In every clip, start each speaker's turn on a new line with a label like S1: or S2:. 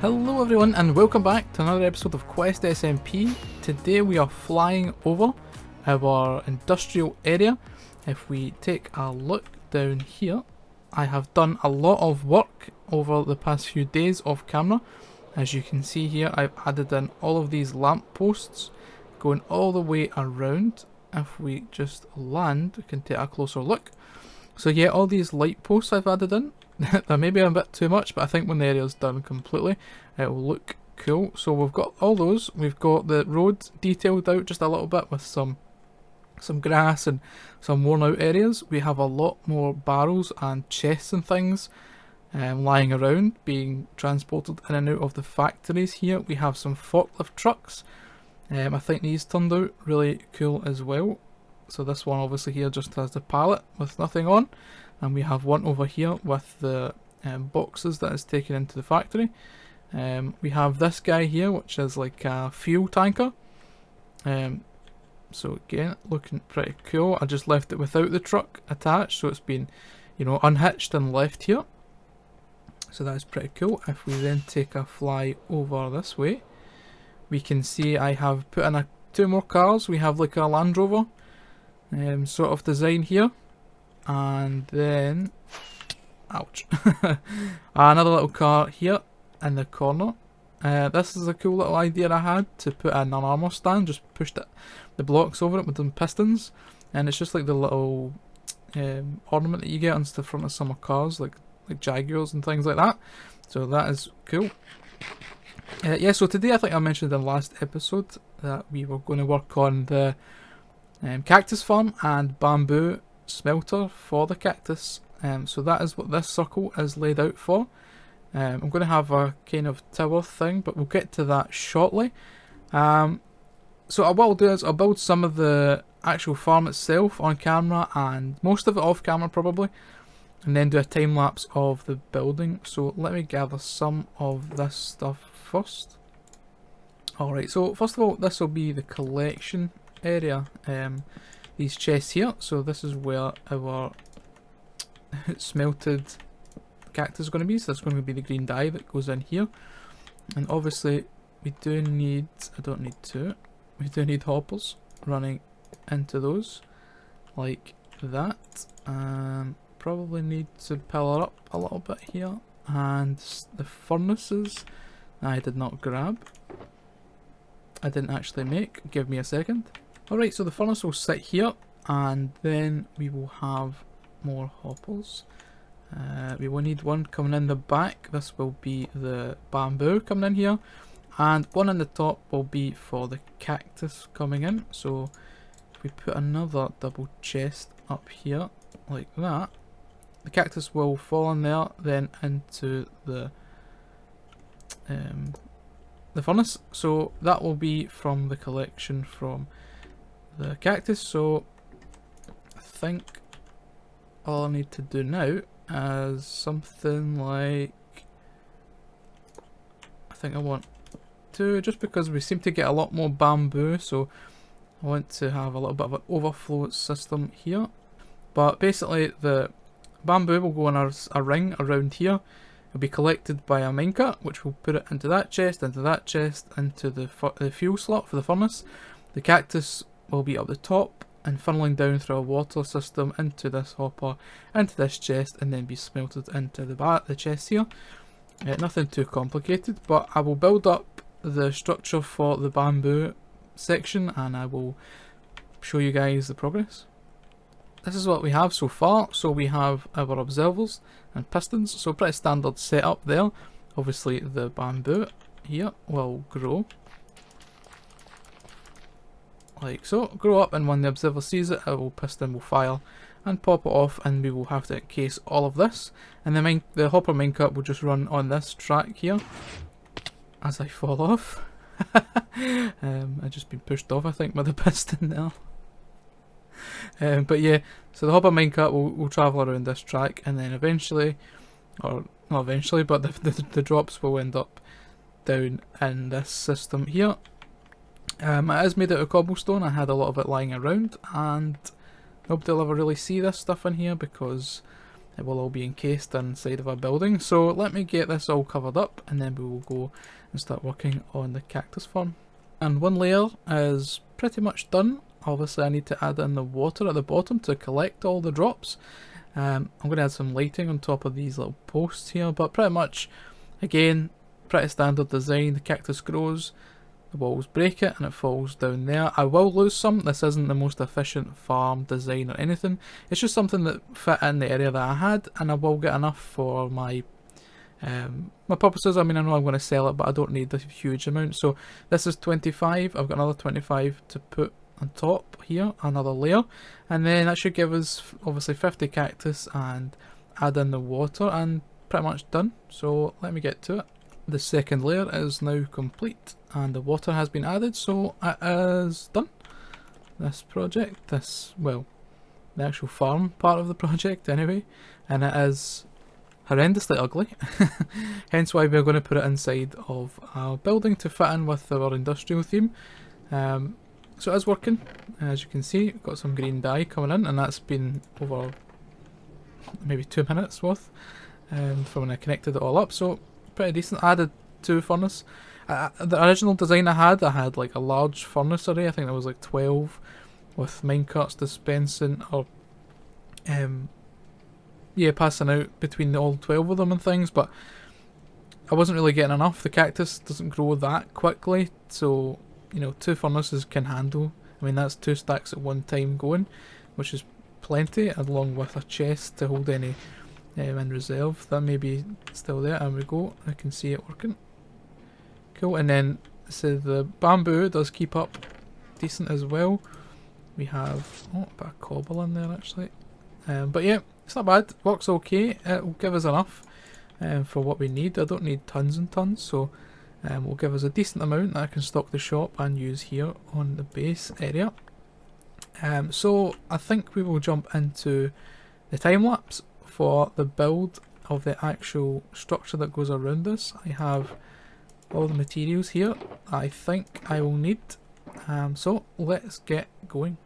S1: Hello everyone and welcome back to another episode of Quest SMP. Today we are flying over our industrial area. If we take a look down here, I have done a lot of work over the past few days off camera. As you can see here, I've added in all of these lamp posts going all the way around. If we just land, we can take a closer look. So yeah, all these light posts I've added in. That may be a bit too much, but I think when the area's done completely, it will look cool. So we've got all those. We've got the road detailed out just a little bit with some grass and some worn out areas. We have a lot more barrels and chests and things lying around, being transported in and out of the factories here. We have some forklift trucks. I think these turned out really cool as well. So this one obviously here just has the pallet with nothing on. And we have one over here with the boxes that is taken into the factory. We have this guy here, which is like a fuel tanker. So again, looking pretty cool. I just left it without the truck attached, so it's been, unhitched and left here. So that is pretty cool. If we then take a fly over this way, we can see I have put in two more cars. We have like a Land Rover sort of design here. And then, ouch, another little car here in the corner. This is a cool little idea I had to put in an armor stand. Just pushed the blocks over it with some pistons, and it's just like the little ornament that you get on the front of some cars, like Jaguars and things like that. So that is cool. Yeah, so today I think I mentioned in the last episode that we were going to work on the cactus farm and bamboo smelter for the cactus. So that is what this circle is laid out for. I'm going to have a kind of tower thing, but we'll get to that shortly. So what I'll do is I'll build some of the actual farm itself on camera and most of it off camera probably, and then do a time lapse of the building. So let me gather some of this stuff first. Alright, so first of all, this will be the collection area. These chests here, so this is where our smelted cactus is going to be. So that's going to be the green dye that goes in here, and obviously we do need, we do need hoppers running into those like that. Probably need to pillar up a little bit here, and the furnaces I did not grab, I didn't actually make. Give me a second. Alright, so the furnace will sit here, and then we will have more hoppers. We will need one coming in the back. This will be the bamboo coming in here, and one in the top will be for the cactus coming in. So if we put another double chest up here like that, the cactus will fall in there, then into the furnace. So that will be from the collection from the cactus. So I think all I need to do now is something like, I think I want to, just because we seem to get a lot more bamboo, so I want to have a little bit of an overflow system here. But basically the bamboo will go in a ring around here. It'll be collected by a minecart, which will put it into that chest, into the fuel slot for the furnace. The cactus will be up the top and funneling down through a water system into this hopper, into this chest, and then be smelted into the chest here. Nothing too complicated, but I will build up the structure for the bamboo section and I will show you guys the progress. This is what we have so far. So we have our observers and pistons, so pretty standard setup there. Obviously the bamboo here will grow like so, grow up, and when the observer sees it, our piston will fire and pop it off, and we will have to encase all of this, and the hopper minecart will just run on this track here as I fall off. I've just been pushed off, I think, by the piston there. But yeah, so the hopper minecart will travel around this track, and then eventually, or not eventually, but the drops will end up down in this system here. It is made out of cobblestone. I had a lot of it lying around, and nobody will ever really see this stuff in here because it will all be encased inside of a building. So let me get this all covered up and then we will go and start working on the cactus farm. And one layer is pretty much done. Obviously I need to add in the water at the bottom to collect all the drops. I'm going to add some lighting on top of these little posts here, but pretty much, again, pretty standard design. The cactus grows, the walls break it and it falls down there. I will lose some. This isn't the most efficient farm design or anything. It's just something that fit in the area that I had, and I will get enough for my purposes. I mean, I know I'm going to sell it, but I don't need a huge amount. So this is 25. I've got another 25 to put on top here, another layer, and then that should give us obviously 50 cactus and add in the water, and pretty much done. So let me get to it. The second layer is now complete and the water has been added, so it is done. This project, well, the actual farm part of the project anyway, and it is horrendously ugly, hence why we're going to put it inside of our building to fit in with our industrial theme. So it is working, as you can see. We've got some green dye coming in, and that's been over maybe 2 minutes worth from when I connected it all up, so pretty decent. I added 2 furnace. The original design I had like a large furnace array. I think there was like 12 with minecarts dispensing or passing out between all 12 of them and things, but I wasn't really getting enough. The cactus doesn't grow that quickly, so you know, 2 furnaces can handle. I mean, that's 2 stacks at one time going, which is plenty, along with a chest to hold any in reserve. That may be still there, and we go. I can see it working. Cool. And then so the bamboo does keep up decent as well. We have a bit of cobble in there actually, but yeah, it's not bad. Works okay. It will give us enough for what we need. I don't need tons and tons, so will give us a decent amount that I can stock the shop and use here on the base area. So I think we will jump into the time lapse for the build of the actual structure that goes around this. I have all the materials here I think I will need, so let's get going.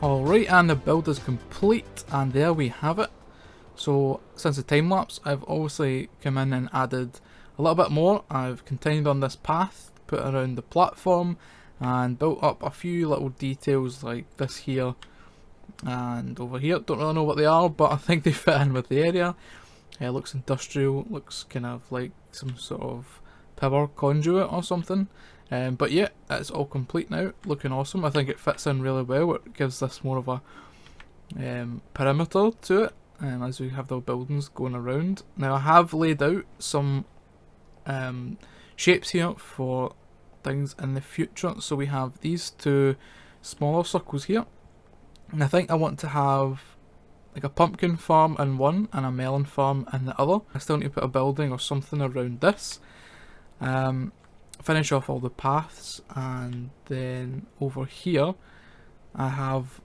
S1: Alright, and the build is complete, and there we have it. So since the time lapse, I've obviously come in and added a little bit more. I've continued on this path, put around the platform, and built up a few little details like this here and over here. Don't really know what they are, but I think they fit in with the area. It looks industrial, looks kind of like some sort of power conduit or something. But yeah, it's all complete now, looking awesome. I think it fits in really well. It gives this more of a perimeter to it, as we have the buildings going around. Now I have laid out some shapes here for things in the future. So we have these 2 smaller circles here, and I think I want to have like a pumpkin farm in one and a melon farm in the other. I still need to put a building or something around this. Finish off all the paths, and then over here I have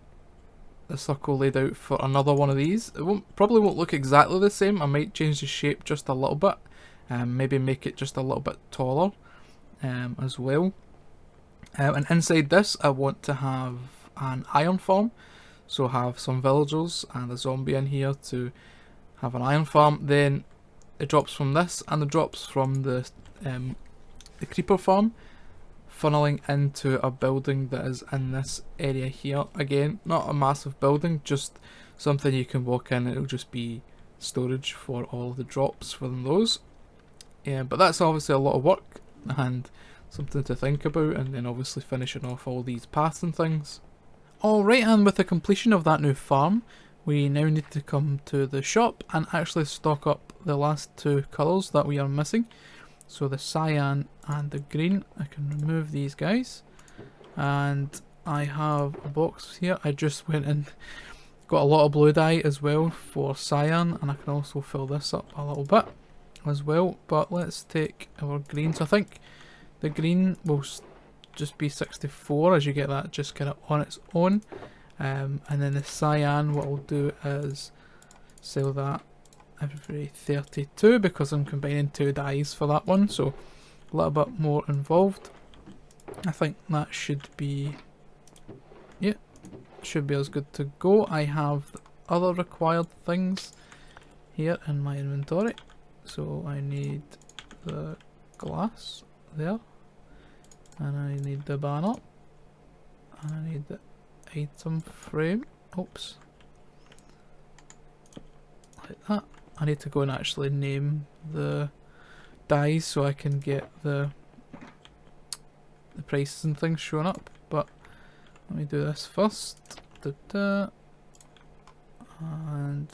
S1: the circle laid out for another one of these. It probably won't look exactly the same. I might change the shape just a little bit, maybe make it just a little bit taller as well. And inside this I want to have an iron farm, so have some villagers and a zombie in here to have an iron farm. Then it drops from this, and it drops from the creeper farm, funneling into a building that is in this area here. Again, not a massive building, just something you can walk in and it'll just be storage for all the drops from those. Yeah, but that's obviously a lot of work and something to think about, and then obviously finishing off all these paths and things. Alright, and with the completion of that new farm, we now need to come to the shop and actually stock up the last two colours that we are missing. So the cyan and the green. I can remove these guys. And I have a box here. I just went and got a lot of blue dye as well for cyan, and I can also fill this up a little bit as well. But let's take our green. So I think the green will just be 64 as you get that just kind of on its own. And then the cyan, what I'll do is sell that every 32 because I'm combining two dyes for that one, so a little bit more involved. I think that should be, yeah, should be as good to go. I have other required things here in my inventory, so I need the glass there, and I need the banner, and I need the item frame. Oops, like that. I need to go and actually name the dyes so I can get the prices and things showing up, but let me do this first. And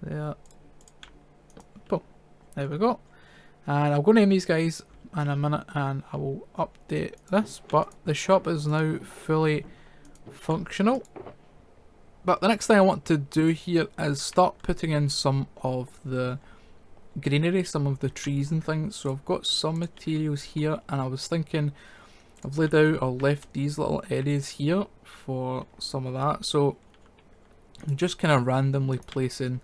S1: there. Boom. There we go. And I'll go name these guys in a minute and I will update this, but the shop is now fully functional. But the next thing I want to do here is start putting in some of the greenery, some of the trees and things. So I've got some materials here, and I was thinking I've laid out or left these little areas here for some of that. So I'm just kind of randomly placing,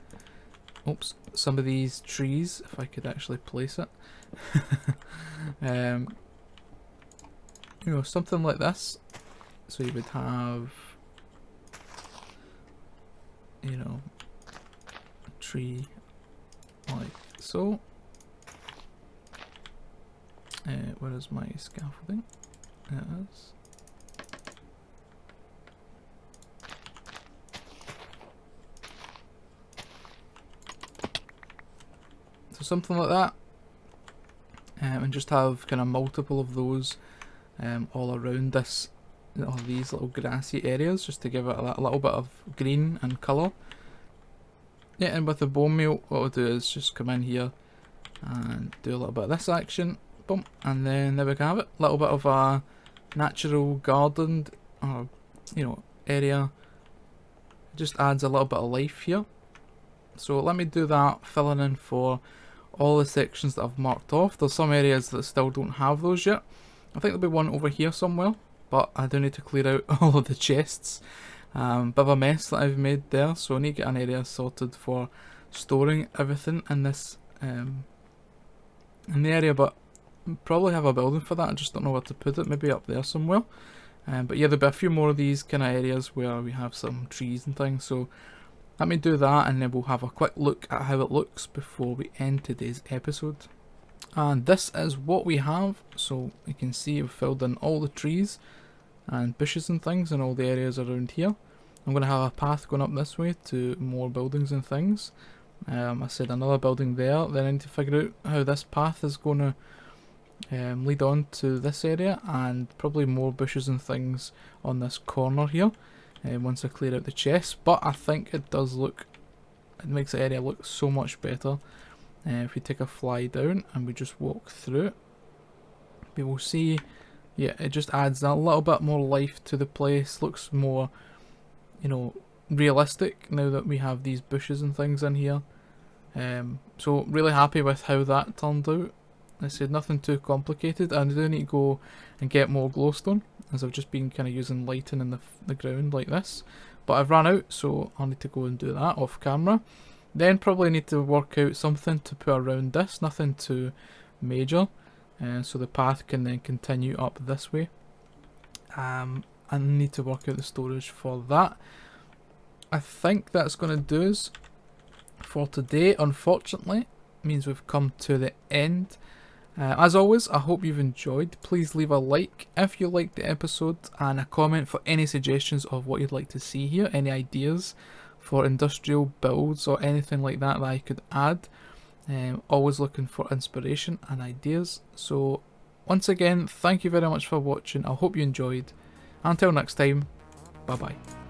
S1: oops, some of these trees, if I could actually place it. You know, something like this. So you would have, you know, a tree like so. Where is my scaffolding? There it is. So something like that, and just have kind of multiple of those all around this, all these little grassy areas, just to give it that little bit of green and colour. Yeah, and with the bone meal, what I'll do is just come in here and do a little bit of this action, boom, and then there we can have it. A little bit of a natural gardened, or you know, area. It just adds a little bit of life here. So let me do that, filling in for all the sections that I've marked off. There's some areas that still don't have those yet. I think there'll be one over here somewhere, but I do need to clear out all of the chests. Bit of a mess that I've made there, so I need to get an area sorted for storing everything in this in the area, but I'll probably have a building for that. I just don't know where to put it, maybe up there somewhere. But yeah, there'll be a few more of these kind of areas where we have some trees and things, so let me do that and then we'll have a quick look at how it looks before we end today's episode. And this is what we have. So you can see we've filled in all the trees and bushes and things in all the areas around here. I'm going to have a path going up this way to more buildings and things. I said another building there, then I need to figure out how this path is going to lead on to this area, and probably more bushes and things on this corner here once I clear out the chests. But I think it does look, it makes the area look so much better. If we take a fly down and we just walk through it, we will see, yeah, it just adds a little bit more life to the place. Looks more, you know, realistic now that we have these bushes and things in here. So really happy with how that turned out. I said nothing too complicated, and I do need to go and get more glowstone, as I've just been kind of using lighting in the ground like this. But I've run out, so I'll need to go and do that off camera. Then probably need to work out something to put around this, nothing too major, so the path can then continue up this way. And need to work out the storage for that. I think that's going to do us for today. Unfortunately, means we've come to the end. As always, I hope you've enjoyed. Please leave a like if you liked the episode, and a comment for any suggestions of what you'd like to see here, any ideas for industrial builds or anything like that that I could add. Always looking for inspiration and ideas. So once again, thank you very much for watching. I hope you enjoyed. Until next time, bye bye.